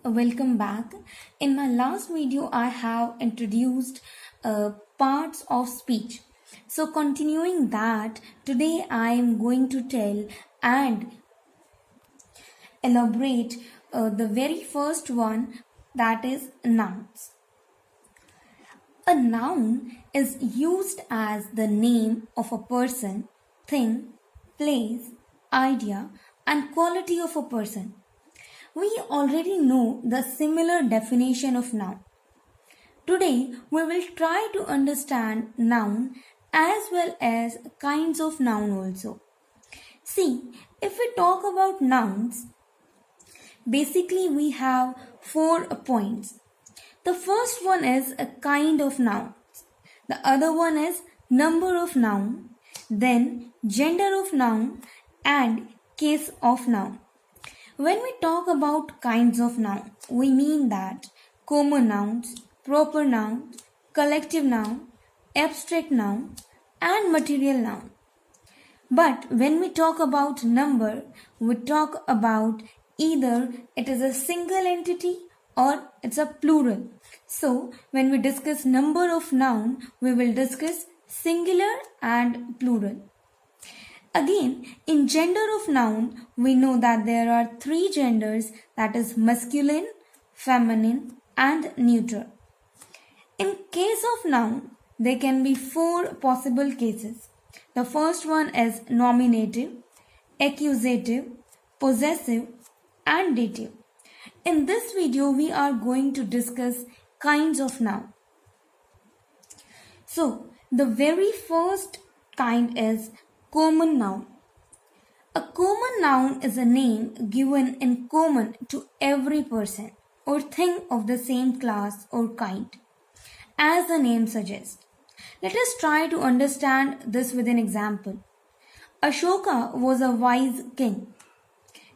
welcome back. In my last video, I have introduced parts of speech. So, continuing that, today I am going to tell and elaborate the very first one, that is nouns. A noun is used as the name of a person, thing, place, idea, and quality of a person. We already know the similar definition of noun. Today, we will try to understand noun as well as kinds of noun also. See, if we talk about nouns, basically we have 4 points. The first one is a kind of noun. The other one is number of noun, then gender of noun and case of noun. When we talk about kinds of noun, we mean that common nouns, proper noun, collective noun, abstract noun, and material noun. But when we talk about number, we talk about either it is a single entity or it's a plural. So when we discuss number of noun, we will discuss singular and plural. Again, in gender of noun, we know that there are 3 genders, that is masculine, feminine, and neuter. In case of noun, there can be 4 possible cases. The first one is nominative, accusative, possessive, and dative. In this video, we are going to discuss kinds of noun. So, the very first kind is common noun. A common noun is a name given in common to every person or thing of the same class or kind, as the name suggests. Let us try to understand this with an example. Ashoka was a wise king.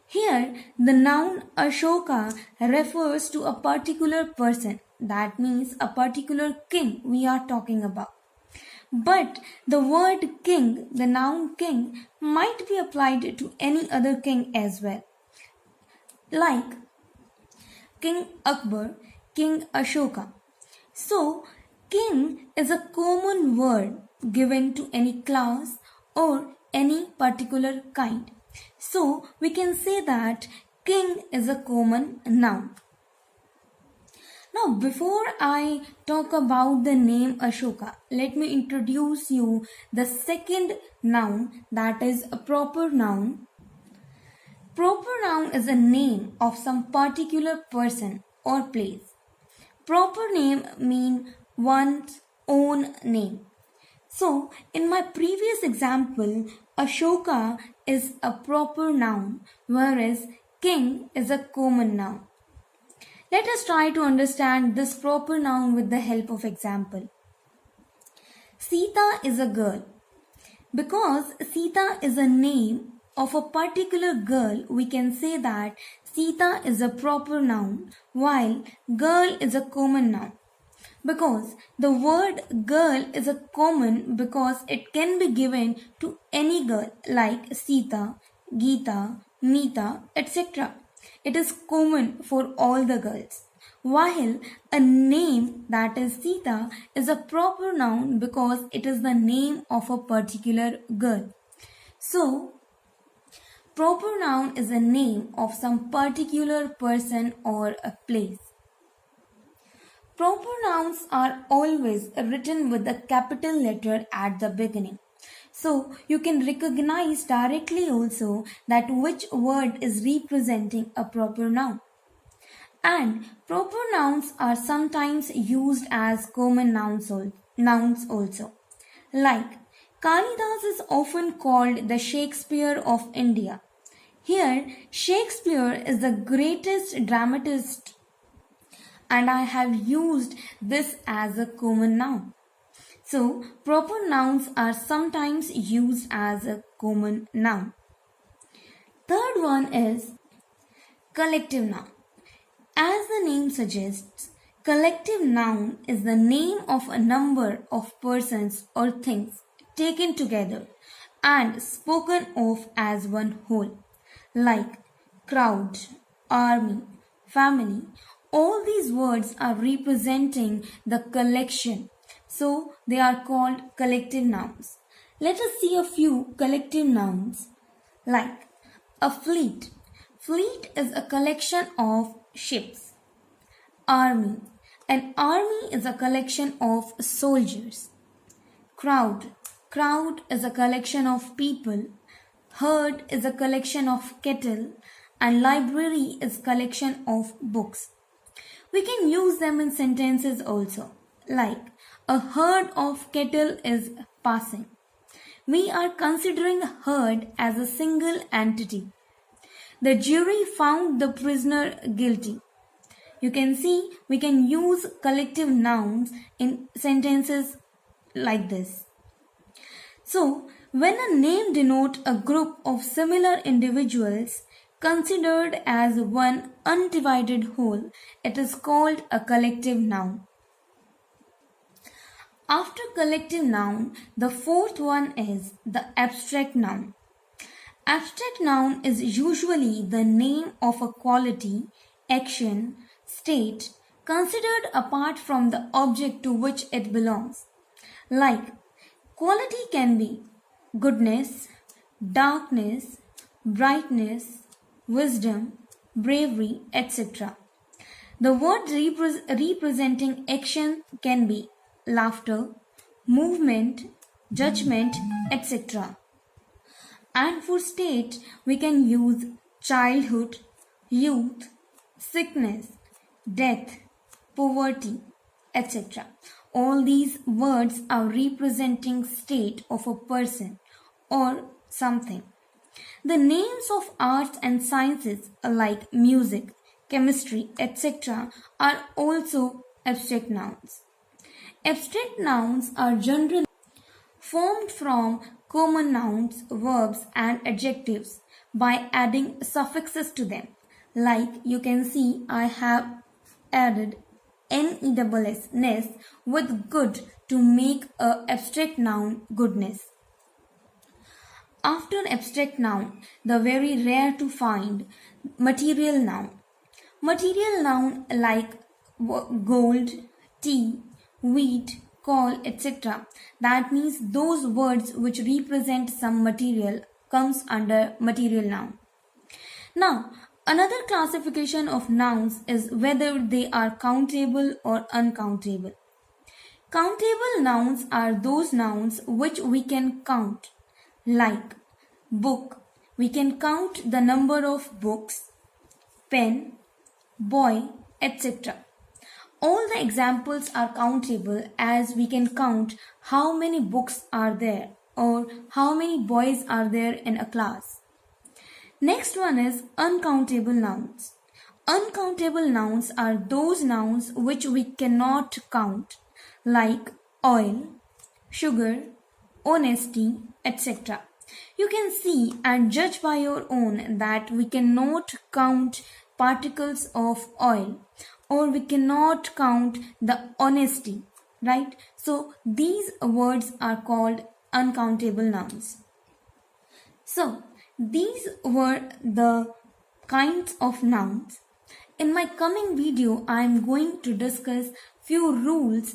Here, the noun Ashoka refers to a particular person. That means a particular king we are talking about. But the word king, the noun king, might be applied to any other king as well. Like King Akbar, King Ashoka. So, king is a common word given to any class or any particular kind. So, we can say that king is a common noun. Now, before I talk about the name Ashoka, let me introduce you the second noun, that is a proper noun. Proper noun is a name of some particular person or place. Proper name mean one's own name. So, in my previous example, Ashoka is a proper noun, whereas king is a common noun. Let us try to understand this proper noun with the help of example. Sita is a girl. Because Sita is a name of a particular girl, we can say that Sita is a proper noun, while girl is a common noun. Because the word girl is a common because it can be given to any girl like Sita, Geeta, Meeta, etc. It is common for all the girls. While a name, that is Sita, is a proper noun because it is the name of a particular girl. So, proper noun is a name of some particular person or a place. Proper nouns are always written with a capital letter at the beginning. So, you can recognize directly also that which word is representing a proper noun. And proper nouns are sometimes used as common nouns also. Like, Kalidas is often called the Shakespeare of India. Here, Shakespeare is the greatest dramatist, and I have used this as a common noun. So, proper nouns are sometimes used as a common noun. Third one is collective noun. As the name suggests, collective noun is the name of a number of persons or things taken together and spoken of as one whole, like crowd, army, family. All these words are representing the collection. So they are called collective nouns. Let us see a few collective nouns like a fleet. Fleet is a collection of ships. Army. An army is a collection of soldiers. Crowd. Crowd is a collection of people. Herd is a collection of cattle. And library is collection of books. We can use them in sentences also. Like, a herd of cattle is passing. We are considering herd as a single entity. The jury found the prisoner guilty. You can see we can use collective nouns in sentences like this. So, when a name denotes a group of similar individuals considered as one undivided whole, it is called a collective noun. After collective noun, the fourth one is the abstract noun. Abstract noun is usually the name of a quality, action, state considered apart from the object to which it belongs. Like, quality can be goodness, darkness, brightness, wisdom, bravery, etc. The word representing action can be laughter, movement, judgment, etc. And for state, we can use childhood, youth, sickness, death, poverty, etc. All these words are representing state of a person or something. The names of arts and sciences like music, chemistry, etc. are also abstract nouns. Abstract nouns are generally formed from common nouns, verbs and adjectives by adding suffixes to them. Like you can see I have added ness with good to make a abstract noun goodness. After abstract noun, the very rare to find material noun. Material noun like gold, tea, wheat, coal, etc. That means those words which represent some material comes under material noun. Now, another classification of nouns is whether they are countable or uncountable. Countable nouns are those nouns which we can count, like book. We can count the number of books, pen, boy, etc. All the examples are countable as we can count how many books are there or how many boys are there in a class. Next one is uncountable nouns. Uncountable nouns are those nouns which we cannot count, like oil, sugar, honesty, etc. You can see and judge by your own that we cannot count particles of oil or we cannot count the honesty, right? So these words are called uncountable nouns. So these were the kinds of nouns. In my coming video, I am going to discuss few rules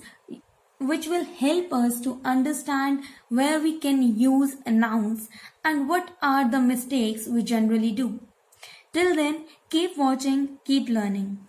which will help us to understand where we can use nouns and what are the mistakes we generally do. Till then, keep watching, keep learning.